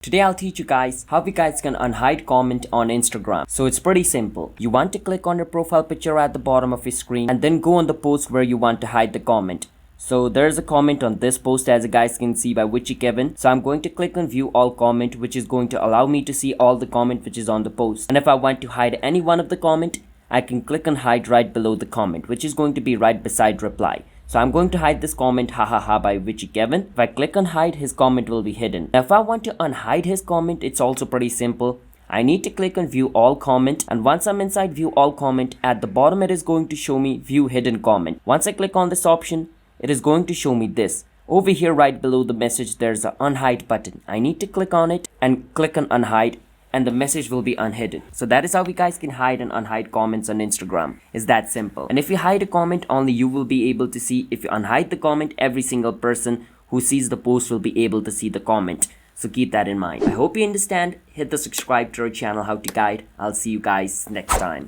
Today I'll teach you guys how you guys can unhide comment on Instagram. So it's pretty simple. You want to click on your profile picture at the bottom of your screen and then go on the post where you want to hide the comment. So there's a comment on this post, as you guys can see, by Witchy Kevin. So I'm going to click on view all comment, which is going to allow me to see all the comment which is on the post. And if I want to hide any one of the comment, I can click on hide right below the comment, which is going to be right beside reply. So I'm going to hide this comment hahaha by Witchy Kevin. If I click on hide, his comment will be hidden. Now if I want to unhide his comment, it's also pretty simple. I need to click on view all comment, and once I'm inside view all comment, at the bottom it is going to show me view hidden comment. Once I click on this option, it is going to show me this. Over here right below the message, there's an unhide button. I need to click on it and click on unhide, and the message will be unhidden. So that is how you guys can hide and unhide comments on Instagram. It's that simple. And if you hide a comment, only you will be able to see. If you unhide the comment, every single person who sees the post will be able to see the comment. So keep that in mind. I hope you understand. Hit the subscribe to our channel, How to Guide. I'll see you guys next time.